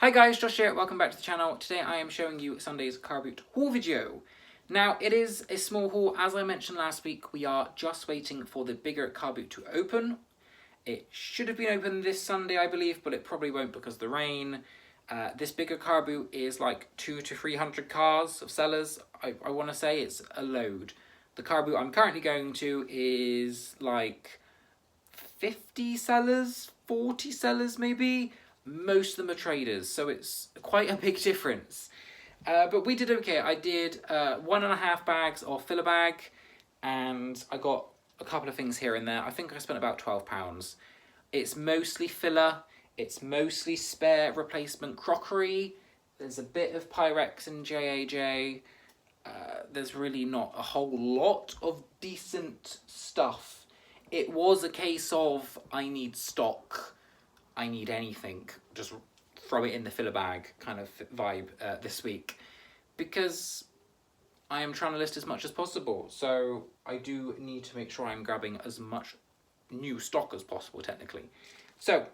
Hi guys, Josh here, welcome back to the channel. Today I am showing you Sunday's carboot haul video. Now it is a small haul. As I mentioned last week, we are just waiting for the bigger carboot to open. It should have been open this Sunday I believe, but it probably won't because of the rain. This bigger carboot is like 200 to 300 cars of sellers. I want to say it's a load. The carboot I'm currently going to is like 50 sellers, 40 sellers maybe. Most of them are traders, so it's quite a big difference. But we did okay. I did 1.5 bags of filler bag, and I got a couple of things here and there. I think I spent about £12. It's mostly filler. It's mostly spare replacement crockery. There's a bit of Pyrex and JAJ. There's really not a whole lot of decent stuff. It was a case of I need stock. I need anything, just throw it in the filler bag kind of vibe this week, because I am trying to list as much as possible, so I do need to make sure I'm grabbing as much new stock as possible technically. So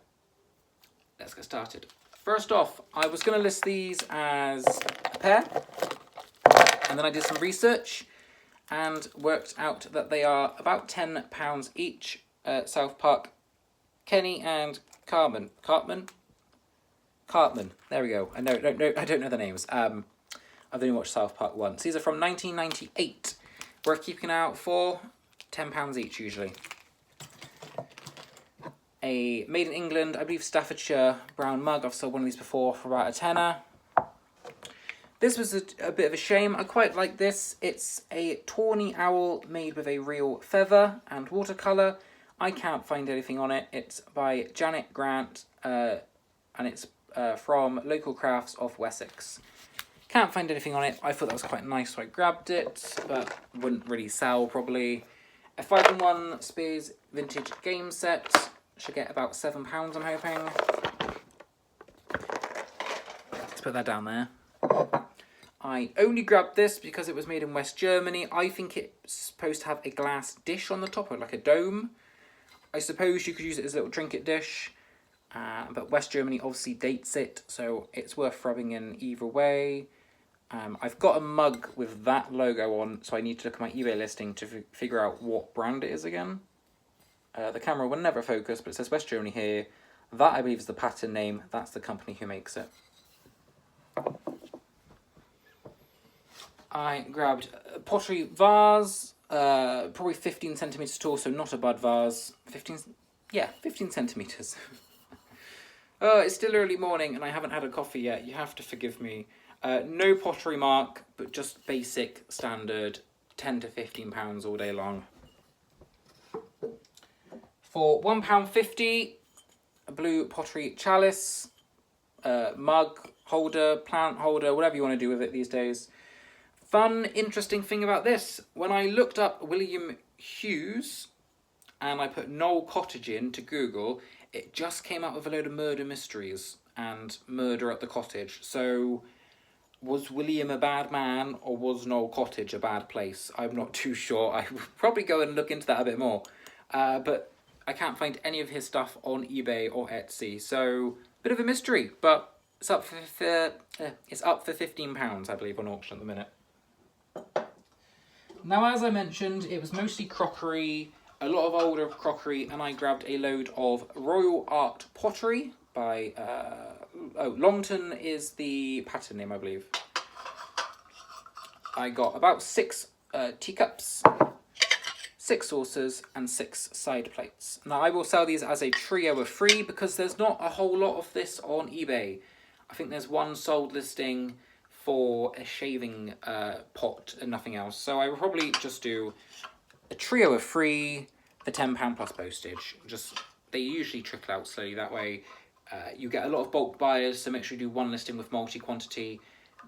let's get started. First off, I was going to list these as a pair, and then I did some research and worked out that they are about £10 each. South Park, Kenny and Cartman. There we go. I don't know the names. I've only watched South Park once. These are from 1998. Worth keeping out for £10 each usually. A made in England, I believe Staffordshire brown mug. I've sold one of these before for about a tenner. This was a bit of a shame. I quite like this. It's a tawny owl made with a real feather and watercolour. I can't find anything on it. It's by Janet Grant, and it's from Local Crafts of Wessex. Can't find anything on it. I thought that was quite nice, so I grabbed it, but wouldn't really sell probably. A 5-in-1 Spears vintage game set. Should get about £7, I'm hoping. Let's put that down there. I only grabbed this because it was made in West Germany. I think it's supposed to have a glass dish on the top, or like a dome. I suppose you could use it as a little trinket dish, but West Germany obviously dates it, so it's worth rubbing in either way. I've got a mug with that logo on, so I need to look at my eBay listing to figure out what brand it is again. The camera will never focus, but it says West Germany here. That, I believe, is the pattern name. That's the company who makes it. I grabbed a pottery vase. Probably 15 centimeters tall, so not a bud vase. 15 centimeters. It's still early morning and I haven't had a coffee yet. You have to forgive me. No pottery mark, but just basic standard £10 to £15 all day long. For £1.50, a blue pottery chalice, mug holder, plant holder, whatever you want to do with it these days. Fun, interesting thing about this, when I looked up William Hughes and I put Knoll Cottage into Google, it just came out with a load of murder mysteries and murder at the cottage. So was William a bad man, or was Knoll Cottage a bad place? I'm not too sure. I would probably go and look into that a bit more. But I can't find any of his stuff on eBay or Etsy, so bit of a mystery, but it's up for £15, I believe, on auction at the minute. Now, as I mentioned, it was mostly crockery, a lot of older crockery, and I grabbed a load of Royal Art Pottery by, Longton is the pattern name, I believe. I got about 6 teacups, 6 saucers, and 6 side plates. Now, I will sell these as a trio of 3 because there's not a whole lot of this on eBay. I think there's one sold listing for a shaving pot and nothing else. So I will probably just do a trio of 3 for £10 plus postage. They usually trickle out slowly that way. You get a lot of bulk buyers, so make sure you do one listing with multi-quantity.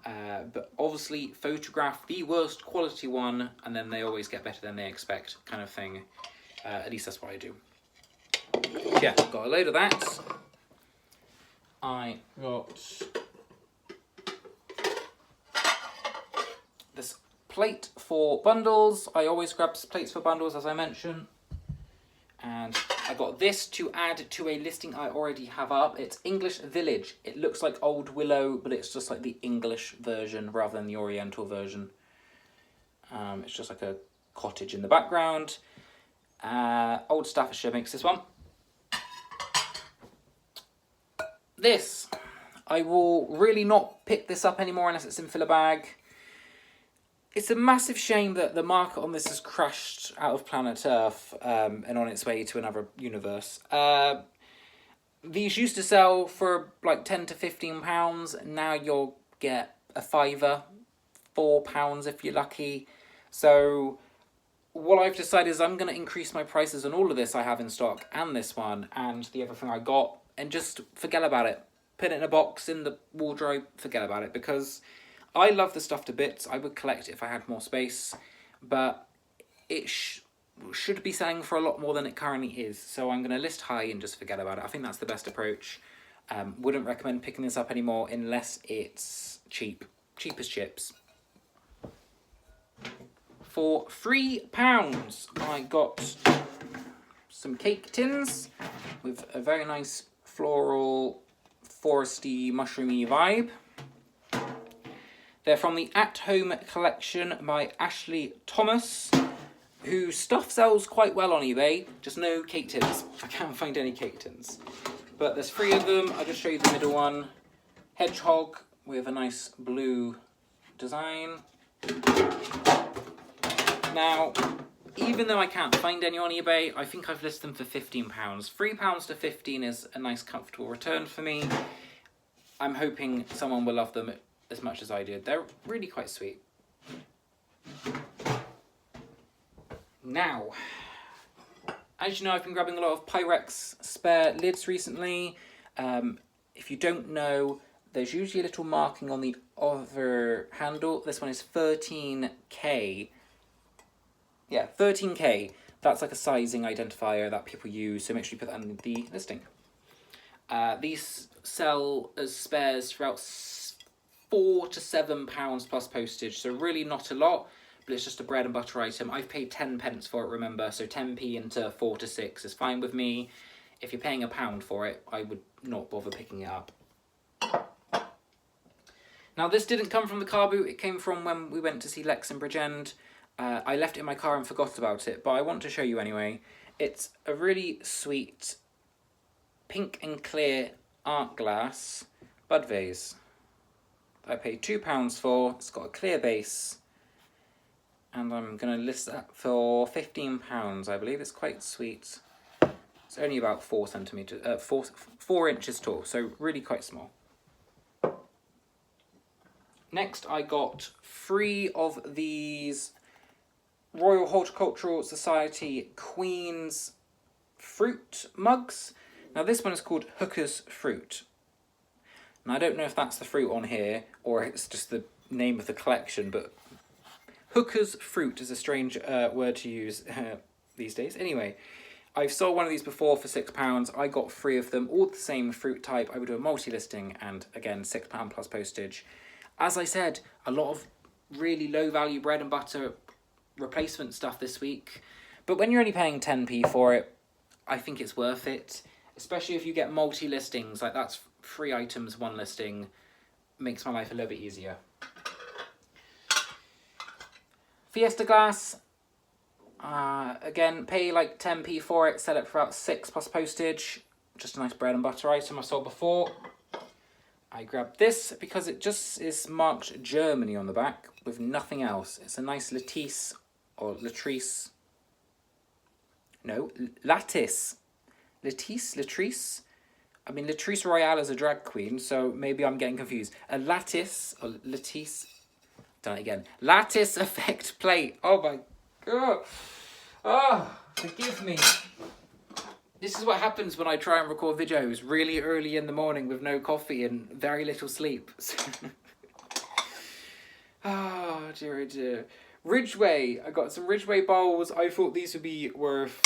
But obviously photograph the worst quality one, and then they always get better than they expect, kind of thing. At least that's what I do. Yeah, got a load of that. I got this plate for bundles. I always grab plates for bundles, as I mentioned. And I got this to add to a listing I already have up. It's English Village. It looks like Old Willow, but it's just like the English version rather than the Oriental version. It's just like a cottage in the background. Old Staffordshire makes this one. This, I will really not pick this up anymore unless it's in filler bag. It's a massive shame that the market on this has crashed out of planet Earth and on its way to another universe. These used to sell for like £10 to £15. Now you'll get a fiver, £4 if you're lucky. So what I've decided is I'm going to increase my prices on all of this I have in stock and this one and the other thing I got and just forget about it. Put it in a box in the wardrobe, forget about it, because I love the stuff to bits. I would collect it if I had more space, but it should be selling for a lot more than it currently is. So I'm going to list high and just forget about it. I think that's the best approach. Wouldn't recommend picking this up anymore unless it's cheap. Cheap as chips. For £3, I got some cake tins with a very nice floral, foresty, mushroomy vibe. They're from the At Home collection by Ashley Thomas, whose stuff sells quite well on eBay, just no cake tins. I can't find any cake tins. But there's 3 of them. I'll just show you the middle one. Hedgehog with a nice blue design. Now, even though I can't find any on eBay, I think I've listed them for £15. £3 to 15 is a nice comfortable return for me. I'm hoping someone will love them as much as I did. They're really quite sweet. Now, as you know, I've been grabbing a lot of Pyrex spare lids recently. If you don't know, there's usually a little marking on the other handle. This one is 13K. Yeah, 13K. That's like a sizing identifier that people use, so make sure you put that in the listing. These sell as spares for about £4 to £7 plus postage, so really not a lot, but it's just a bread and butter item. I've paid 10p for it, remember, so 10p into 4 to 6 is fine with me. If you're paying £1 for it, I would not bother picking it up. Now, this didn't come from the car boot. It came from when we went to see Lex in Bridgend. I left it in my car and forgot about it, but I want to show you anyway. It's a really sweet pink and clear art glass bud vase. I paid £2 for. It's got a clear base, and I'm going to list that for £15, I believe. It's quite sweet. It's only about 4 inches tall, so really quite small. Next, I got 3 of these Royal Horticultural Society Queen's fruit mugs. Now, this one is called Hooker's Fruit. Now, I don't know if that's the fruit on here or it's just the name of the collection, but Hooker's Fruit is a strange word to use these days. Anyway, I've sold one of these before for £6. I got 3 of them, all the same fruit type. I would do a multi-listing and, again, £6 plus postage. As I said, a lot of really low-value bread and butter replacement stuff this week. But when you're only paying 10p for it, I think it's worth it. Especially if you get multi-listings, like that's 3 items, 1 listing, makes my life a little bit easier. Fiesta glass, again, pay like 10p for it, sell it for about 6 plus postage. Just a nice bread and butter item I sold before. I grabbed this because it just is marked Germany on the back with nothing else. It's a nice lattice or latrice. No, lattice. Latrice. I mean, Latrice Royale is a drag queen, so maybe I'm getting confused. A lattice, or lattice, done it again. Lattice effect plate. Oh my god. Oh, forgive me. This is what happens when I try and record videos really early in the morning with no coffee and very little sleep. Oh dear, oh dear. Ridgeway. I got some Ridgeway bowls. I thought these would be worth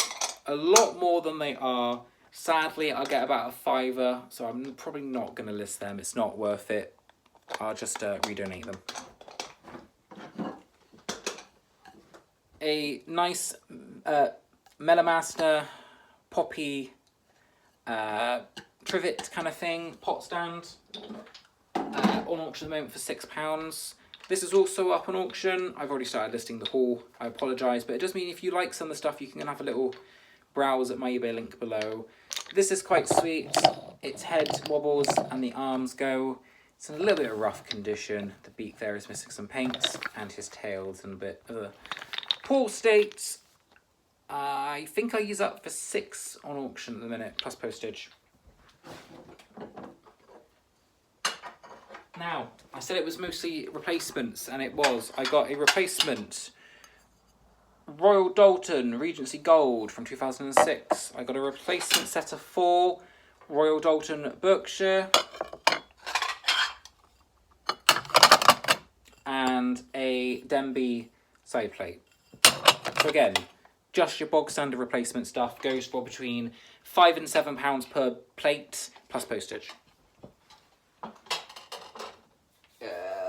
a lot more than they are. Sadly, I'll get about a fiver, so I'm probably not going to list them. It's not worth it. I'll just redonate them. A nice Melamaster poppy trivet kind of thing, pot stand, on auction at the moment for £6. This is also up on auction. I've already started listing the haul. I apologise, but it does mean if you like some of the stuff, you can have a little browse at my eBay link below. This is quite sweet. Its head wobbles and the arms go. It's in a little bit of rough condition. The beak there is missing some paint, and his tail's in a bit of a poor state. I think I use up for £6 on auction at the minute, plus postage. Now, I said it was mostly replacements, and it was. I got a replacement Royal Doulton Regency Gold from 2006. I got a replacement set of 4 Royal Doulton Berkshire. And a Denby side plate. So again, just your bog standard replacement stuff goes for between £5 and £7 per plate, plus postage.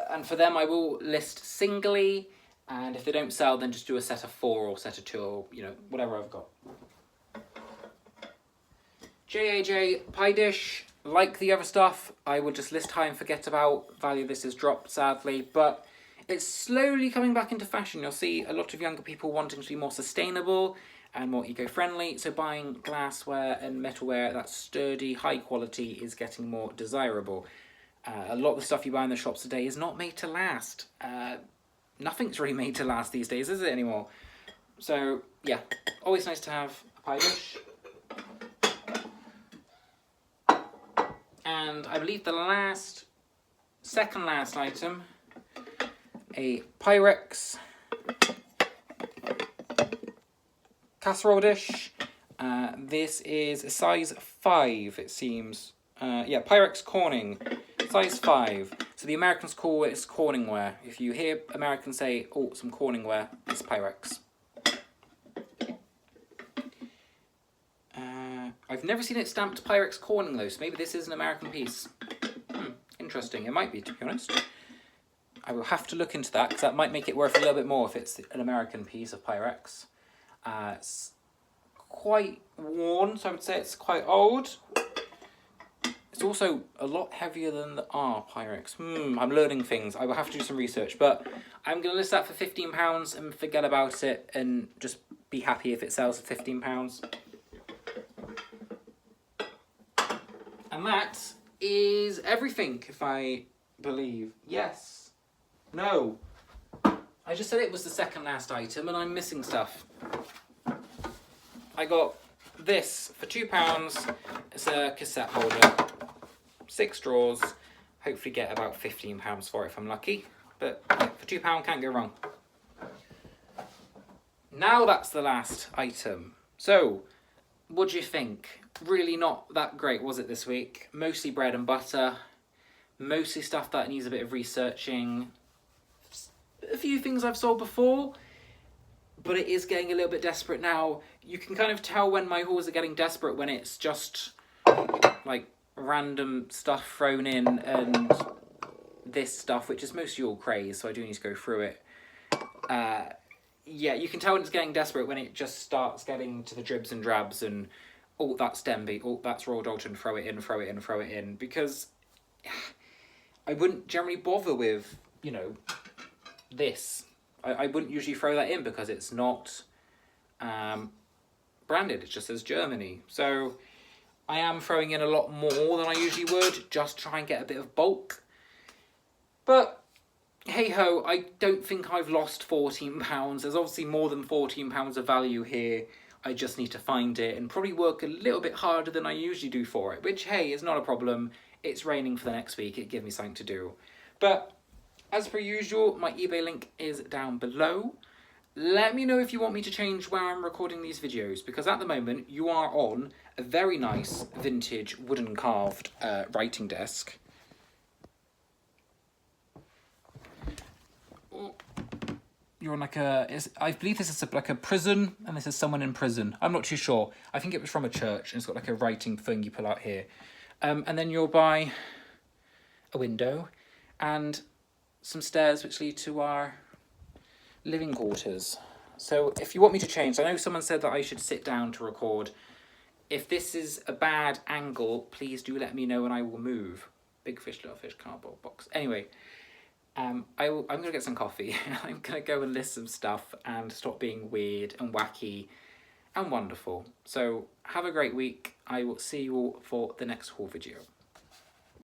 And for them, I will list singly, and if they don't sell, then just do a set of 4 or set of 2, or, you know, whatever I've got. JAJ pie dish, like the other stuff, I will just list high and forget about. Value of this has dropped, sadly, but it's slowly coming back into fashion. You'll see a lot of younger people wanting to be more sustainable and more eco-friendly, so buying glassware and metalware that's sturdy, high quality is getting more desirable. A lot of the stuff you buy in the shops today is not made to last. Nothing's really made to last these days, is it anymore? So, yeah, always nice to have a pie dish. And I believe the second last item, a Pyrex casserole dish. This is a size 5, it seems. Yeah, Pyrex Corning, size 5. So the Americans call it Corningware. If you hear Americans say, oh, some Corningware, it's Pyrex. I've never seen it stamped Pyrex Corning though, so maybe this is an American piece. Interesting, it might be, to be honest. I will have to look into that, because that might make it worth a little bit more if it's an American piece of Pyrex. It's quite worn, so I would say it's quite old. It's also a lot heavier than the Pyrex. I'm learning things. I will have to do some research, but I'm going to list that for £15 and forget about it and just be happy if it sells for £15. And that is everything, if I believe. Yes. No. I just said it was the second last item and I'm missing stuff. I got this for £2. It's a cassette holder. 6 drawers. Hopefully get about £15 for it if I'm lucky. But yeah, for £2 can't go wrong. Now that's the last item. So, what do you think? Really not that great, was it, this week? Mostly bread and butter. Mostly stuff that needs a bit of researching. A few things I've sold before, but it is getting a little bit desperate now. You can kind of tell when my hauls are getting desperate when it's just like random stuff thrown in and this stuff, which is mostly all craze, so I do need to go through it. Yeah, you can tell when it's getting desperate when it just starts getting to the dribs and drabs and, oh, that's Denby, oh, that's Royal Doulton, throw it in, throw it in, throw it in, because I wouldn't generally bother with, you know, this. I wouldn't usually throw that in because it's not branded, it just says Germany. So I am throwing in a lot more than I usually would, just try and get a bit of bulk. But hey ho, I don't think I've lost £14. There's obviously more than £14 of value here. I just need to find it and probably work a little bit harder than I usually do for it, which, hey, is not a problem. It's raining for the next week. It gives me something to do. But as per usual, my eBay link is down below. Let me know if you want me to change where I'm recording these videos, because at the moment you are on a very nice vintage wooden carved writing desk. You're on like I believe this is like a prison, and this is someone in prison. I'm not too sure. I think it was from a church, and it's got like a writing thing you pull out here. And then you're by a window and some stairs which lead to our living quarters. So if you want me to change, I know someone said that I should sit down to record. If this is a bad angle, please do let me know and I will move. Big fish, little fish, cardboard box. Anyway, I'm going to get some coffee. I'm going to go and list some stuff and stop being weird and wacky and wonderful. So have a great week. I will see you all for the next haul video.